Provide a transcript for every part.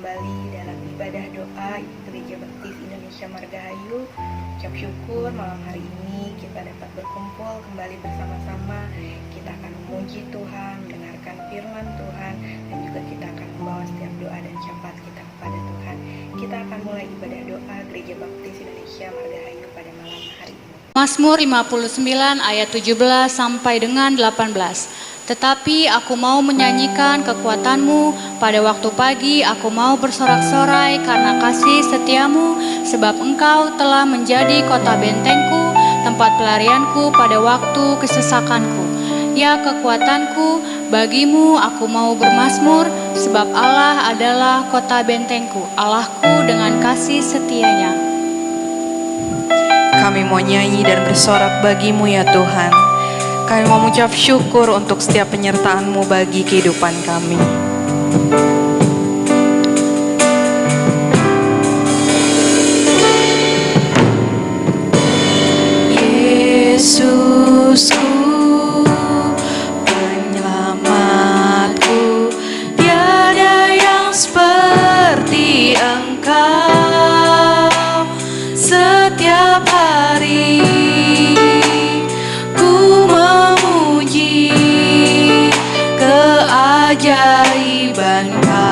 kembali dalam ibadah doa Gereja Baptis Indonesia Margahayu. Ucap syukur malam hari ini kita dapat berkumpul kembali bersama-sama. Kita akan memuji Tuhan, mendengarkan firman Tuhan, dan juga kita akan membawa setiap doa dan syafaat kita kepada Tuhan. Kita akan mulai ibadah doa Gereja Baptis Indonesia Margahayu pada malam hari ini. Mazmur 59 ayat 17 sampai dengan 18. Tetapi aku mau menyanyikan kekuatanmu, pada waktu pagi aku mau bersorak-sorai karena kasih setiamu, sebab engkau telah menjadi kota bentengku, tempat pelarianku pada waktu kesesakanku. Ya kekuatanku, bagimu aku mau bermazmur, sebab Allah adalah kota bentengku, Allahku dengan kasih setianya. Kami mau nyanyi dan bersorak bagimu ya Tuhan. Kami mau mengucap syukur untuk setiap penyertaan-Mu bagi kehidupan kami. Yesusku, penyelamatku, tiada yang seperti Engkau. Setiap hari ku memuji keajaiban Kau.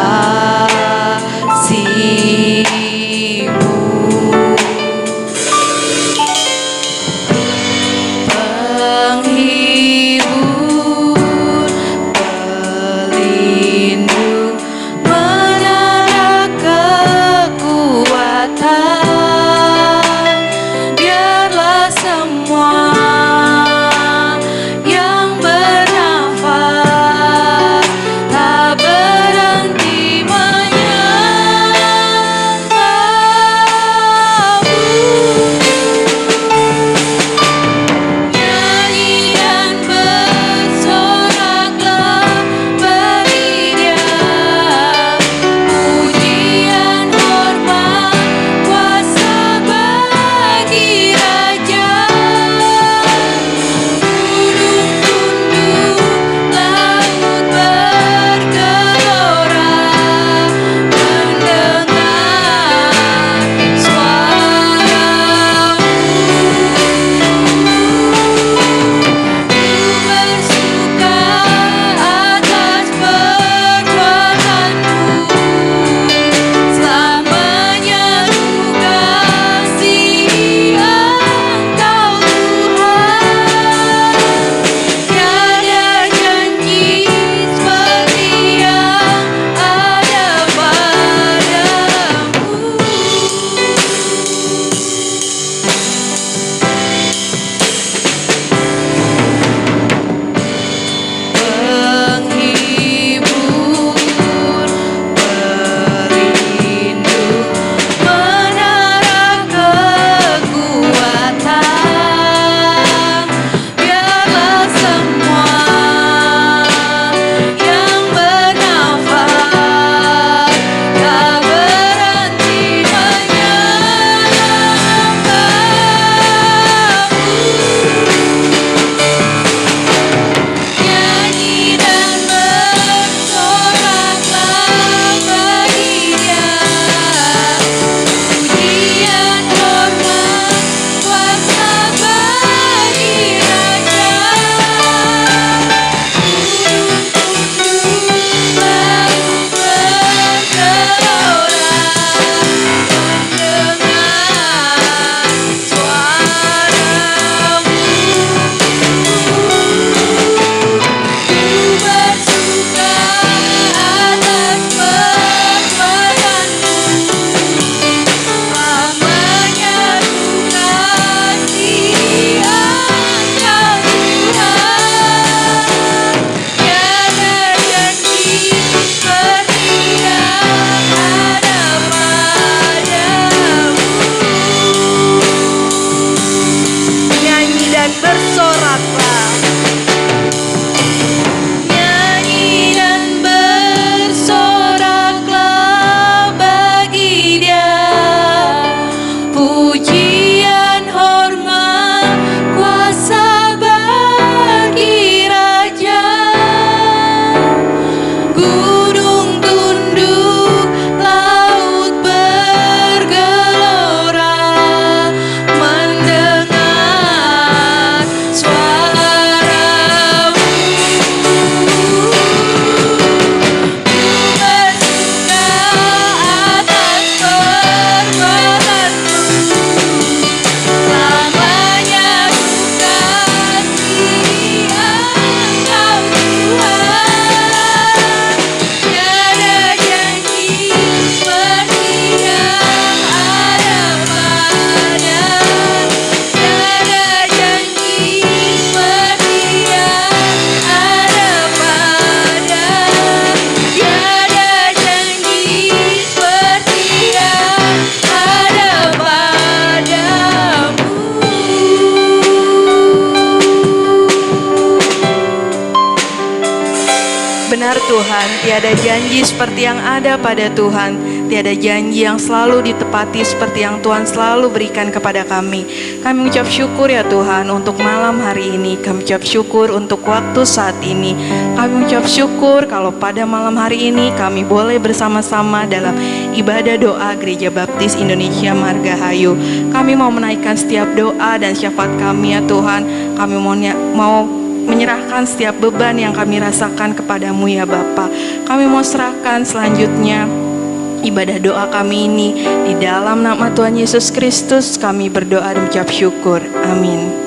Tuhan, tiada janji seperti yang ada pada Tuhan, tiada janji yang selalu ditepati seperti yang Tuhan selalu berikan kepada kami. Kami mengucap syukur ya Tuhan untuk malam hari ini. Kami mengucap syukur untuk waktu saat ini. Kami mengucap syukur kalau pada malam hari ini kami boleh bersama-sama dalam ibadah doa Gereja Baptis Indonesia Margahayu. Kami mau menaikkan setiap doa dan syafaat kami ya Tuhan. Kami mau menyerahkan setiap beban yang kami rasakan kepadamu ya Bapa. Kami mau serahkan selanjutnya ibadah doa kami ini di dalam nama Tuhan Yesus Kristus. Kami berdoa dan mengucap syukur. Amin.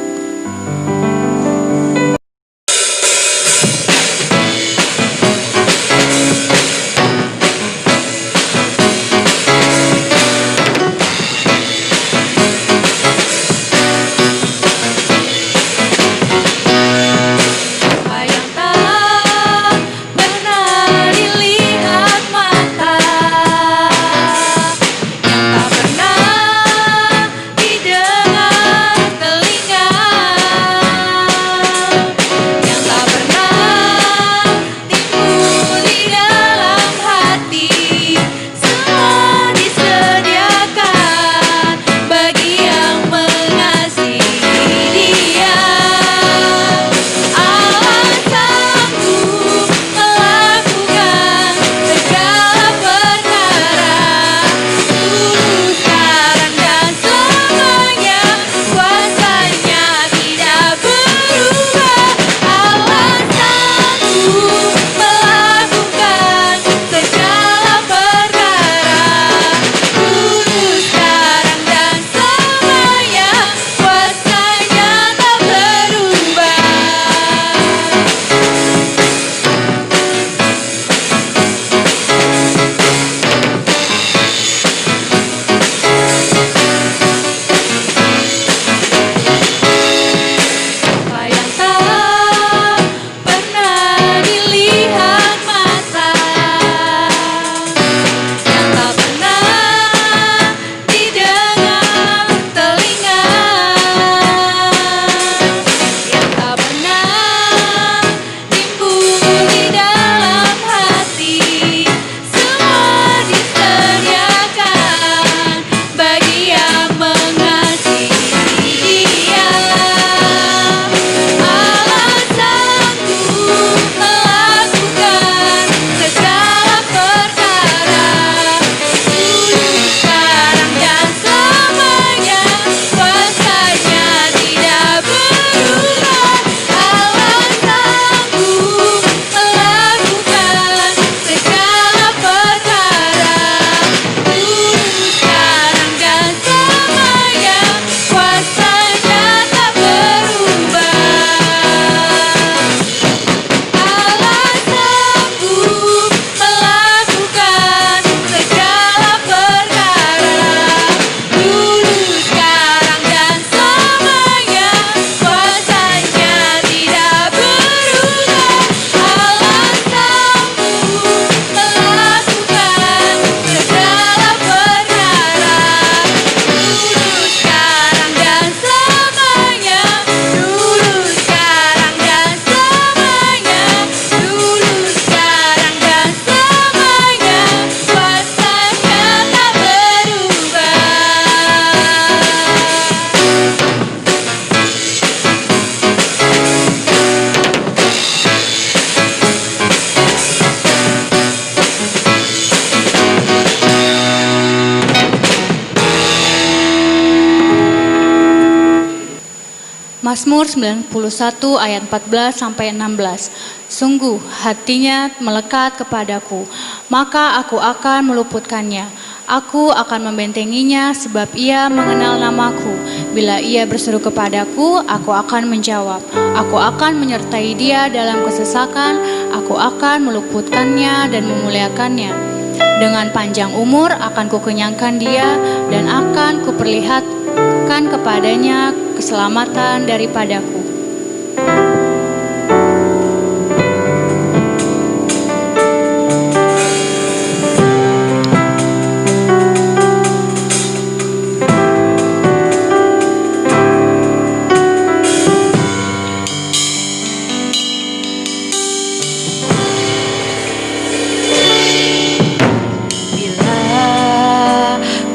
Mazmur 91 ayat 14 sampai 16. Sungguh hatinya melekat kepadaku, maka aku akan meluputkannya. Aku akan membentenginya sebab ia mengenal namaku. Bila ia berseru kepadaku, aku akan menjawab. Aku akan menyertai dia dalam kesesakan, aku akan meluputkannya dan memuliakannya. Dengan panjang umur akan kukenyangkan dia dan akan kuperlihatkan kepadanya keselamatan daripadaku.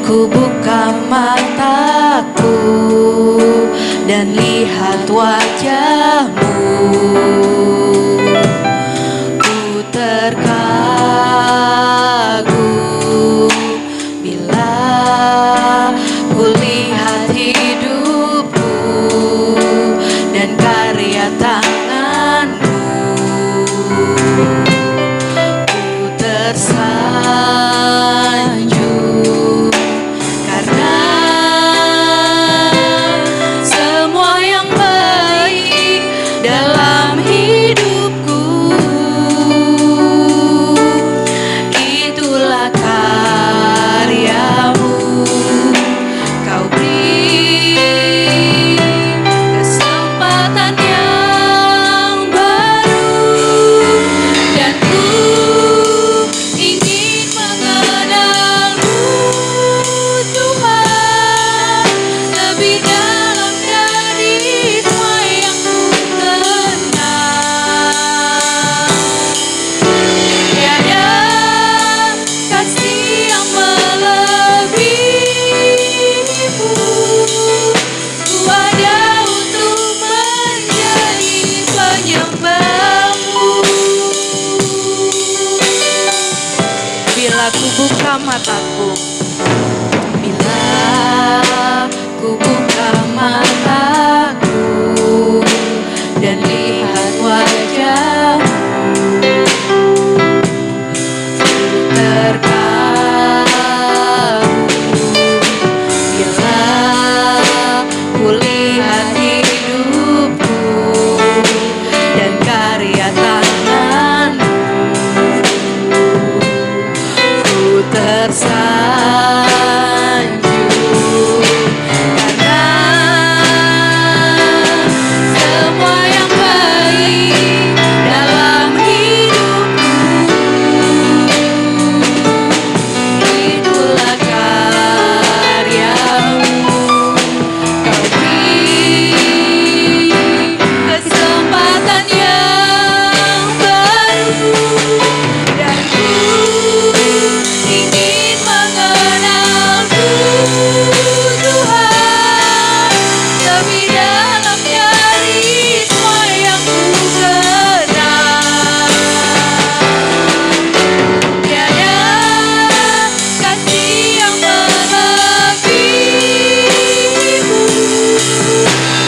Ku buka mataku dan lihat wajah-Mu. Ku terkagum bila ku lihat hidupku dan karya tangan-Mu. Ku tersanjung karena semua yang baik dalam hidupku, itulah karya-Mu. Kau beri kesempatan yang baru, dan ku ingin mengenal-Mu, Tuhan, lebih dalam dari semua yang ku kenal. Tiada kasih yang melebihi-Mu. Ku ada untuk menjadi penyembah-Mu. Bila ku buka mataku, bila ku buka mataku dan lihat wajah-Mu, terkagum bila ku lihat hidupku dan karya tangan-Mu. Ku tersanjung karena semua yang baik dalam hidupku, itulah karya-Mu. Kau beri kesempatan yang baru, dan ku ingin mengenal-Mu, Tuhan, lebih dalam dari semua yang ku kenal. Tiada kasih yang melebihi-Mu.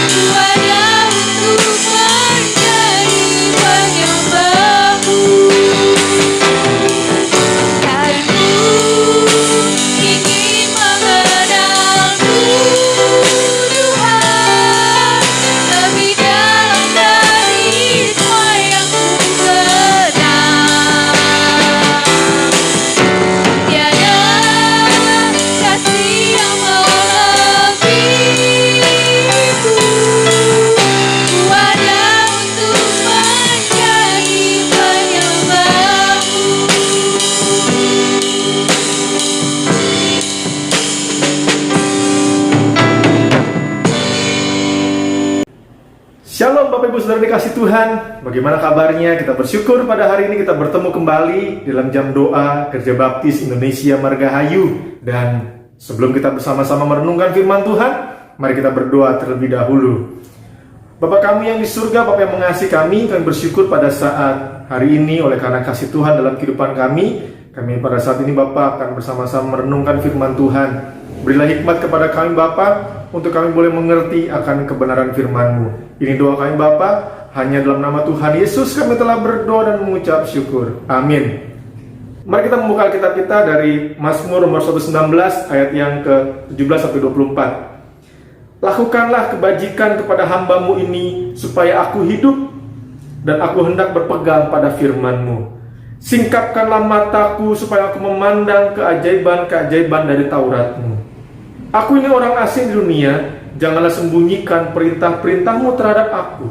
Ku ada untuk menjadi penyembah-Mu, dan ku ingin mengenal-Mu, Tuhan, lebih dalam dari semua yang ku kenal. Tiada kasih yang melebihi-Mu. Ku ada untuk menjadi penyembah-Mu. Shalom Bapak Ibu Saudara dikasih Tuhan. Bagaimana kabarnya? Kita bersyukur pada hari ini kita bertemu kembali dalam jam doa Gereja Baptis Indonesia Margahayu. Dan sebelum kita bersama-sama merenungkan firman Tuhan, mari kita berdoa terlebih dahulu. Bapa kami yang di surga, Bapa yang mengasihi kami bersyukur pada saat hari ini oleh karena kasih Tuhan dalam kehidupan kami. Kami pada saat ini Bapa akan bersama-sama merenungkan firman Tuhan. Berilah hikmat kepada kami Bapa, untuk kami boleh mengerti akan kebenaran firman-Mu. Ini doa kami Bapa, hanya dalam nama Tuhan Yesus kami telah berdoa dan mengucap syukur. Amin. Mari kita membuka Alkitab kita dari Mazmur nomor 119 ayat yang ke-17-24. Lakukanlah kebajikan kepada hamba-Mu ini, supaya aku hidup, dan aku hendak berpegang pada firman-Mu. Singkapkanlah mataku, supaya aku memandang keajaiban-keajaiban dari Taurat-Mu. Aku ini orang asing di dunia, janganlah sembunyikan perintah-perintah-Mu terhadap aku.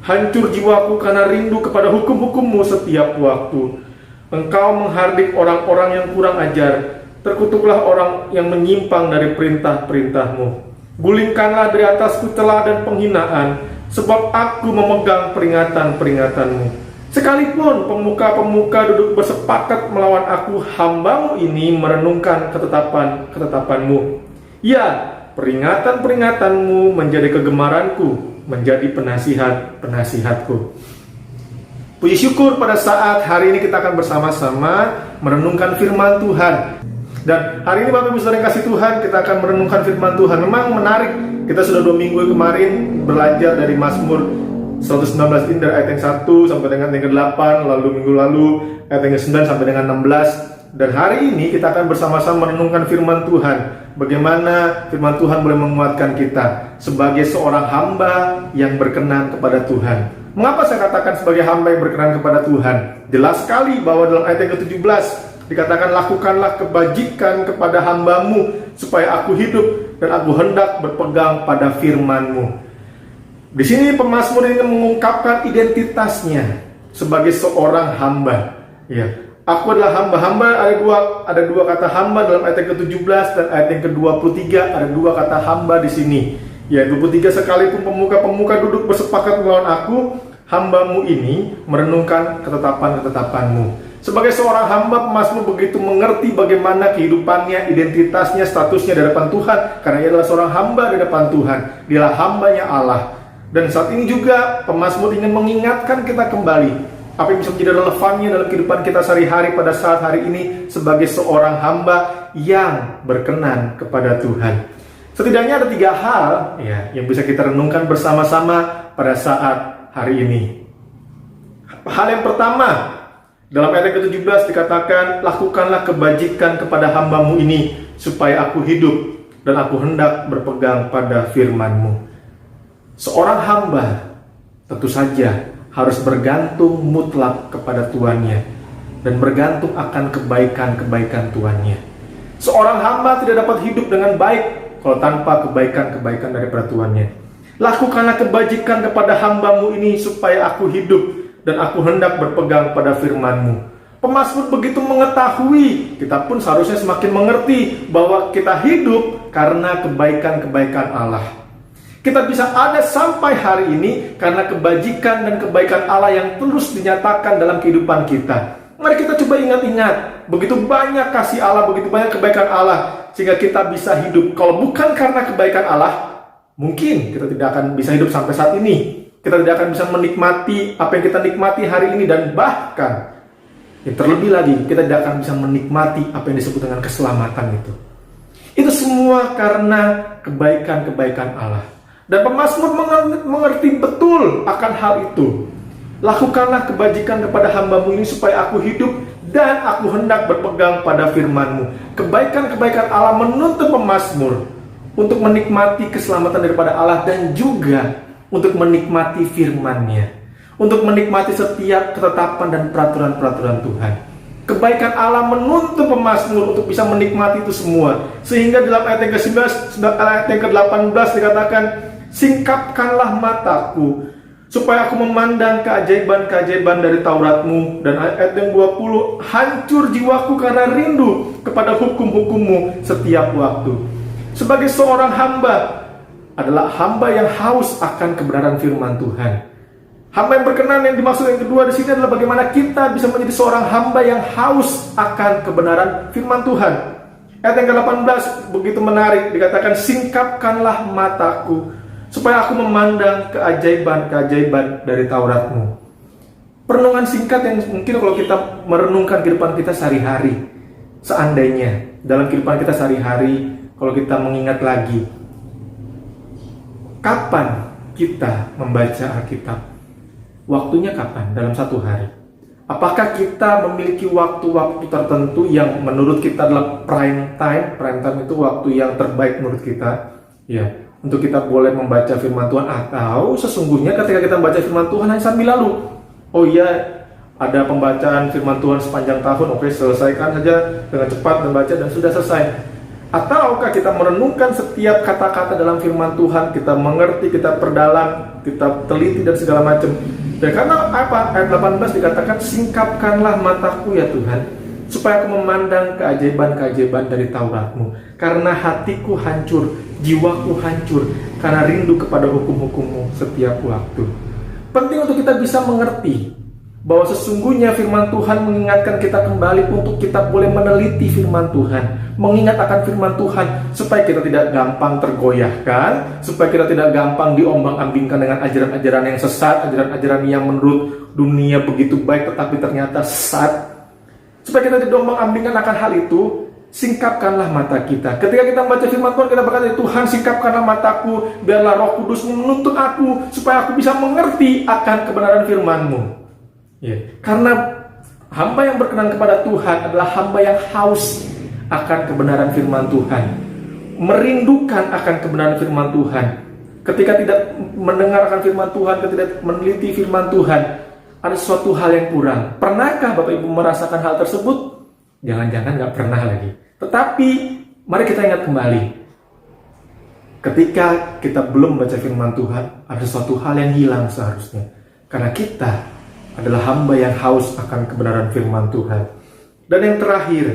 Hancur jiwaku karena rindu kepada hukum-hukum-Mu setiap waktu. Engkau menghardik orang-orang yang kurang ajar, terkutuklah orang yang menyimpang dari perintah-perintah-Mu. Gulingkanlah dari atasku celah dan penghinaan, sebab aku memegang peringatan-peringatan-Mu. Sekalipun pemuka-pemuka duduk bersepakat melawan aku, hamba-Mu ini merenungkan ketetapan-Mu. Ya, peringatan-peringatan-Mu menjadi kegemaranku, menjadi penasihat-penasihatku. Puji syukur pada saat hari ini kita akan bersama-sama merenungkan firman Tuhan. Dan hari ini Bapak Ibu Saudara yang kasih Tuhan, kita akan merenungkan firman Tuhan. Memang menarik, kita sudah 2 minggu kemarin belajar dari Mazmur 119 ini dari ayat yang 1 sampai dengan yang ke-8, lalu minggu lalu ayat yang ke-9 sampai dengan 16. Dan hari ini kita akan bersama-sama merenungkan firman Tuhan. Bagaimana firman Tuhan boleh menguatkan kita sebagai seorang hamba yang berkenan kepada Tuhan. Mengapa saya katakan sebagai hamba yang berkenan kepada Tuhan? Jelas sekali bahwa dalam ayat yang ke-17 dikatakan, lakukanlah kebajikan kepada hamba-Mu supaya aku hidup dan aku hendak berpegang pada firman-Mu. Di sini pemazmur ini mengungkapkan identitasnya sebagai seorang hamba. Ya, aku adalah hamba. Ada dua kata hamba dalam ayat yang ke-17 dan ayat yang ke-23 ada 2 kata hamba di sini. Ya, 23 sekalipun pemuka-pemuka duduk bersepakat melawan aku, hamba-Mu ini merenungkan ketetapan-ketetapan-Mu. Sebagai seorang hamba, pemazmur begitu mengerti bagaimana kehidupannya, identitasnya, statusnya di hadapan Tuhan, karena ia adalah seorang hamba di hadapan Tuhan. Dialah hambanya Allah. Dan saat ini juga pemazmur ingin mengingatkan kita kembali apa yang bisa menjadi relevannya dalam kehidupan kita sehari-hari pada saat hari ini sebagai seorang hamba yang berkenan kepada Tuhan. Setidaknya ada 3 hal yang bisa kita renungkan bersama-sama pada saat hari ini. Hal yang pertama, dalam ayat yang ke-17 dikatakan, lakukanlah kebajikan kepada hamba-Mu ini supaya aku hidup dan aku hendak berpegang pada firman-Mu. Seorang hamba tentu saja harus bergantung mutlak kepada tuannya dan bergantung akan kebaikan-kebaikan tuannya. Seorang hamba tidak dapat hidup dengan baik kalau tanpa kebaikan-kebaikan daripada tuannya. Lakukanlah kebajikan kepada hamba-Mu ini supaya aku hidup dan aku hendak berpegang pada firman-Mu. Pemazmur begitu mengetahui, kita pun seharusnya semakin mengerti bahwa kita hidup karena kebaikan-kebaikan Allah. Kita bisa ada sampai hari ini karena kebajikan dan kebaikan Allah yang terus dinyatakan dalam kehidupan kita. Mari kita coba ingat-ingat, begitu banyak kasih Allah, begitu banyak kebaikan Allah, sehingga kita bisa hidup. Kalau bukan karena kebaikan Allah, mungkin kita tidak akan bisa hidup sampai saat ini. Kita tidak akan bisa menikmati apa yang kita nikmati hari ini, dan bahkan yang terlebih lagi, kita tidak akan bisa menikmati apa yang disebut dengan keselamatan itu. Itu semua karena kebaikan-kebaikan Allah. Dan pemazmur mengerti betul akan hal itu. Lakukanlah kebajikan kepada hamba-Mu ini supaya aku hidup dan aku hendak berpegang pada firman-Mu. Kebaikan-kebaikan Allah menuntut pemazmur untuk menikmati keselamatan daripada Allah dan juga untuk menikmati firman-Nya, untuk menikmati setiap ketetapan dan peraturan-peraturan Tuhan. Kebaikan Allah menuntut pemazmur untuk bisa menikmati itu semua. Sehingga dalam ayat yang ke-11, ayat yang ke-18 dikatakan, singkapkanlah mataku supaya aku memandang keajaiban-keajaiban dari Taurat-Mu. Dan ayat yang 20, hancur jiwaku karena rindu kepada hukum-hukum-Mu setiap waktu. Sebagai seorang hamba adalah hamba yang haus akan kebenaran firman Tuhan. Hamba yang berkenan yang dimaksud yang kedua di sini adalah bagaimana kita bisa menjadi seorang hamba yang haus akan kebenaran firman Tuhan. Ayat yang ke-18 begitu menarik, dikatakan, singkapkanlah mataku supaya aku memandang keajaiban-keajaiban dari Taurat-Mu. Perenungan singkat yang mungkin kalau kita merenungkan kehidupan kita sehari-hari, seandainya dalam kehidupan kita sehari-hari, kalau kita mengingat lagi, kapan kita membaca Alkitab? Waktunya kapan dalam satu hari? Apakah kita memiliki waktu-waktu tertentu yang menurut kita adalah prime time? Prime time itu waktu yang terbaik menurut kita, ya, untuk kita boleh membaca firman Tuhan. Atau sesungguhnya ketika kita membaca firman Tuhan hanya sambil lalu, oh iya, ada pembacaan firman Tuhan sepanjang tahun, oke, selesaikan saja dengan cepat dan baca dan sudah selesai. Ataukah kita merenungkan setiap kata-kata dalam firman Tuhan, kita mengerti, kita perdalam, kita teliti dan segala macam. Dan karena apa? Ayat 18 dikatakan, singkapkanlah mataku ya Tuhan, supaya aku memandang keajaiban-keajaiban dari Taurat-Mu. Karena hatiku hancur, jiwaku hancur, karena rindu kepada hukum-hukum-Mu setiap waktu. Penting untuk kita bisa mengerti bahwa sesungguhnya firman Tuhan mengingatkan kita kembali untuk kita boleh meneliti firman Tuhan, mengingat akan firman Tuhan, supaya kita tidak gampang tergoyahkan, supaya kita tidak gampang diombang-ambingkan dengan ajaran-ajaran yang sesat, ajaran-ajaran yang menurut dunia begitu baik tetapi ternyata sesat. Supaya kita tidak diombang-ambingkan akan hal itu, singkapkanlah mata kita. Ketika kita membaca firman Tuhan, kita berkata, Tuhan singkapkanlah mataku, biarlah Roh Kudus menuntun aku, supaya aku bisa mengerti akan kebenaran firman-Mu. Ya, karena hamba yang berkenan kepada Tuhan adalah hamba yang haus akan kebenaran firman Tuhan, merindukan akan kebenaran firman Tuhan. Ketika tidak mendengarkan firman Tuhan, ketika tidak meneliti firman Tuhan, ada sesuatu hal yang kurang. Pernahkah Bapak Ibu merasakan hal tersebut? Jangan-jangan nggak pernah lagi. Tetapi mari kita ingat kembali, ketika kita belum baca firman Tuhan, ada sesuatu hal yang hilang seharusnya, karena kita adalah hamba yang haus akan kebenaran firman Tuhan. Dan yang terakhir,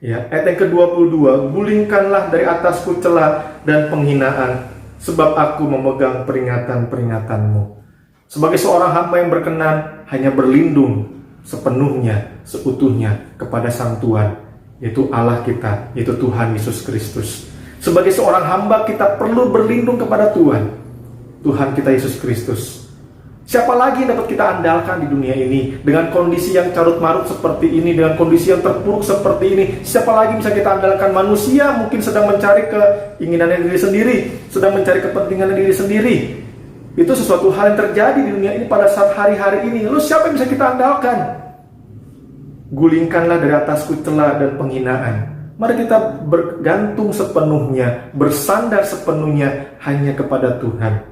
ya, ayat yang ke-22, gulingkanlah dari atasku celah dan penghinaan, sebab aku memegang peringatan-peringatanmu. Sebagai seorang hamba yang berkenan, hanya berlindung sepenuhnya, seutuhnya kepada Sang Tuhan, yaitu Allah kita, yaitu Tuhan Yesus Kristus. Sebagai seorang hamba, kita perlu berlindung kepada Tuhan, Tuhan kita Yesus Kristus. Siapa lagi yang dapat kita andalkan di dunia ini dengan kondisi yang carut-marut seperti ini, dengan kondisi yang terpuruk seperti ini? Siapa lagi bisa kita andalkan? Manusia mungkin sedang mencari keinginan diri sendiri, sedang mencari kepentingan diri sendiri. Itu sesuatu hal yang terjadi di dunia ini pada saat hari-hari ini. Lalu siapa yang bisa kita andalkan? Gulingkanlah dari atasku celah dan penghinaan. Mari kita bergantung sepenuhnya, bersandar sepenuhnya hanya kepada Tuhan.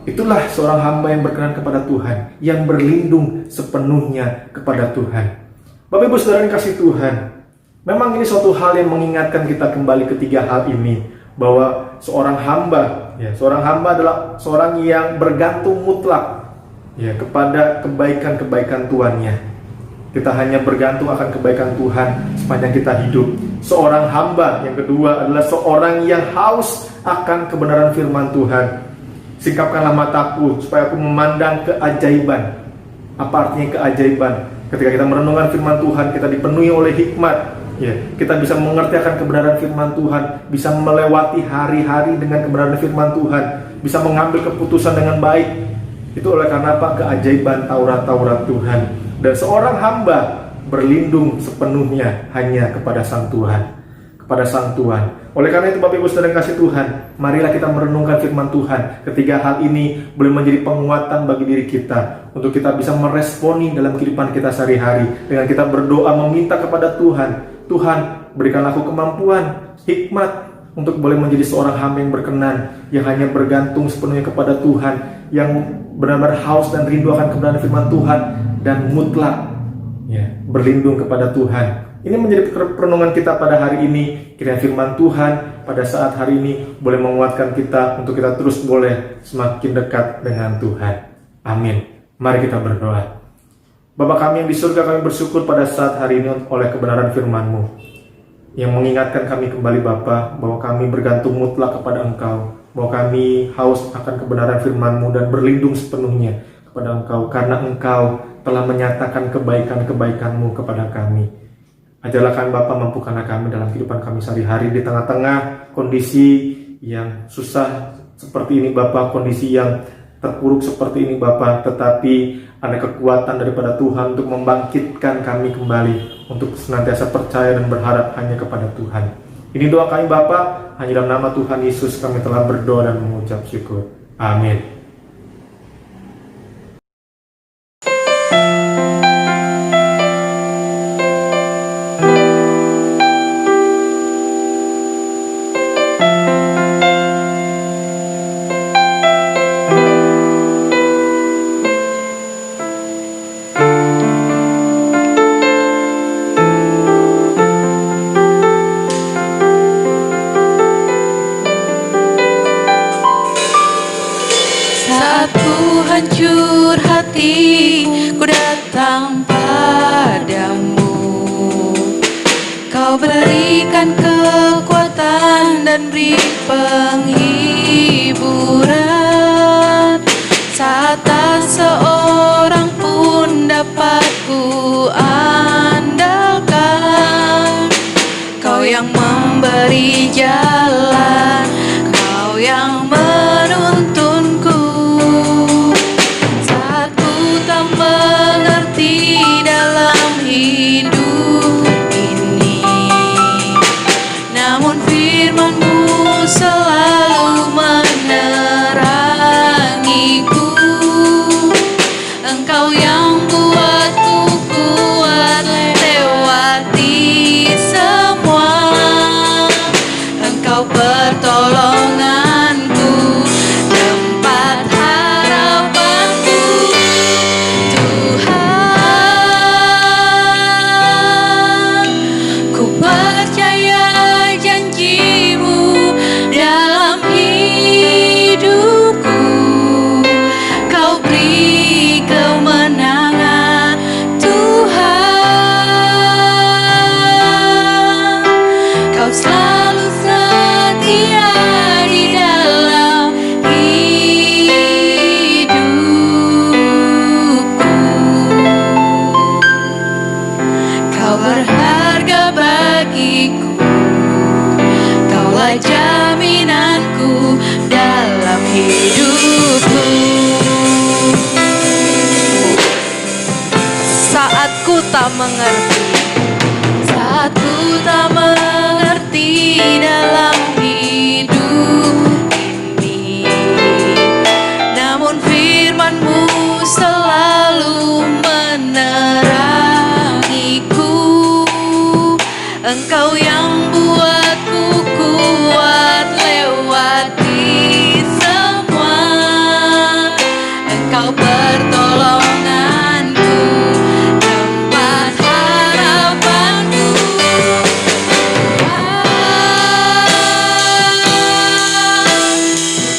Itulah seorang hamba yang berkenan kepada Tuhan, yang berlindung sepenuhnya kepada Tuhan. Bapak Ibu Saudara yang kasih Tuhan, memang ini suatu hal yang mengingatkan kita kembali ketiga hal ini, bahwa seorang hamba, ya, seorang hamba adalah seorang yang bergantung mutlak, ya, kepada kebaikan-kebaikan Tuhannya. Kita hanya bergantung akan kebaikan Tuhan sepanjang kita hidup. Seorang hamba yang kedua adalah seorang yang haus akan kebenaran firman Tuhan. Singkapkanlah mataku supaya aku memandang keajaiban. Apa artinya keajaiban? Ketika kita merenungkan firman Tuhan, kita dipenuhi oleh hikmat, ya, kita bisa mengerti akan kebenaran firman Tuhan, bisa melewati hari-hari dengan kebenaran firman Tuhan, bisa mengambil keputusan dengan baik. Itu oleh karena apa? Keajaiban Taurat-Taurat Tuhan. Dan seorang hamba berlindung sepenuhnya hanya kepada Sang Tuhan, kepada Sang Tuhan. Oleh karena itu Bapak Ibu Saudara yang kasih Tuhan, marilah kita merenungkan firman Tuhan. Ketiga hal ini boleh menjadi penguatan bagi diri kita, untuk kita bisa meresponi dalam kehidupan kita sehari-hari, dengan kita berdoa meminta kepada Tuhan, Tuhan berikan aku kemampuan, hikmat, untuk boleh menjadi seorang hamba yang berkenan, yang hanya bergantung sepenuhnya kepada Tuhan, yang benar-benar haus dan rindu akan kebenaran firman Tuhan, dan mutlak, ya, berlindung kepada Tuhan. Ini menjadi perenungan kita pada hari ini. Kiranya firman Tuhan pada saat hari ini boleh menguatkan kita untuk kita terus boleh semakin dekat dengan Tuhan. Amin. Mari kita berdoa. Bapa kami yang di surga, kami bersyukur pada saat hari ini oleh kebenaran firman-Mu yang mengingatkan kami kembali Bapa, bahwa kami bergantung mutlak kepada Engkau, bahwa kami haus akan kebenaran firman-Mu dan berlindung sepenuhnya kepada Engkau, karena Engkau telah menyatakan kebaikan-kebaikan-Mu kepada kami. Ajarlah kami Bapa, mampukanlah kami dalam kehidupan kami sehari-hari di tengah-tengah kondisi yang susah seperti ini Bapa, kondisi yang terpuruk seperti ini Bapa, tetapi ada kekuatan daripada Tuhan untuk membangkitkan kami kembali, untuk senantiasa percaya dan berharap hanya kepada Tuhan. Ini doa kami Bapa, hanya dalam nama Tuhan Yesus kami telah berdoa dan mengucap syukur. Amin. Hancur hati, ku datang padamu. Kau berikan kekuatan dan beri penghiburan. Saat tak seorang pun dapat ku andalkan. Kau yang memberi jalan, Kau yang menuntunku. Saat ku tak mengerti dalam hidup ini, namun firman-Mu selalu menerangiku. Engkau yang buatku kuat lewati semua. Engkau pertolonganku, tempat harapanku. Tuhan, ku percaya janji-Mu dalam hidupku. Kau beri kemenangan, Tuhan. Kau selalu setia di dalam hidupku. Kau berharga bagiku, Kaulah jaminanku dalam hidupku. Saat ku tak mengerti, saat ku tak mengerti dalam hidup ini, namun firman-Mu selalu menerangiku. Engkau yang buatku kuat lewati semua. Engkau pertolonganku, tempat harapanku.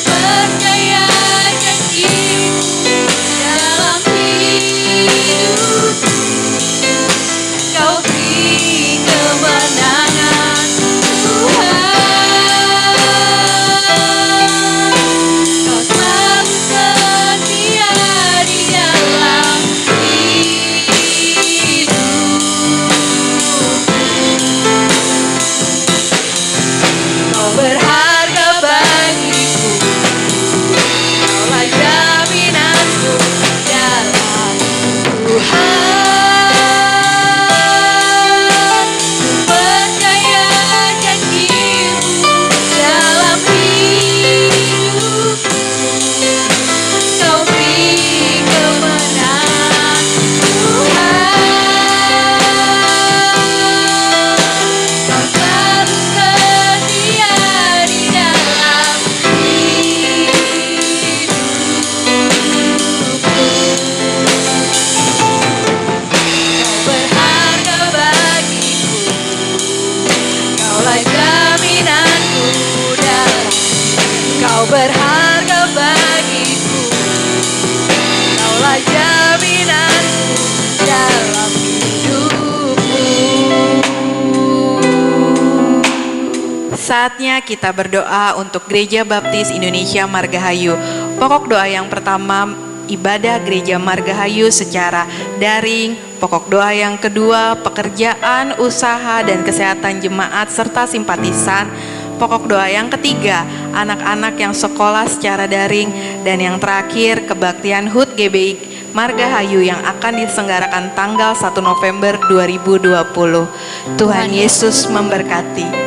Percaya janji-Mu dalam hidupku. Kau beri kemenangan, Tuhan. Kau selalu setia di dalam hidupku. Kau berharga bagiku, Kaulah jaminanku dalam Tuhan. Ku percaya janji-Mu dalam hidupku. Kau beri kemenangan, Tuhan. Kau selalu setia di dalam hidupku. Kau berharga bagiku, Kaulah jaminanku dalam. Kau berharga bagiku, Kaulah jaminanku dalam hidupku. Saatnya kita berdoa untuk Gereja Baptis Indonesia Margahayu. Pokok doa yang pertama, ibadah Gereja Margahayu secara daring. Pokok doa yang kedua, pekerjaan, usaha, dan kesehatan jemaat serta simpatisan. Pokok doa yang ketiga, anak-anak yang sekolah secara daring. Dan yang terakhir, kebaktian HUT GBI Margahayu yang akan diselenggarakan tanggal 1 November 2020. Tuhan Yesus memberkati.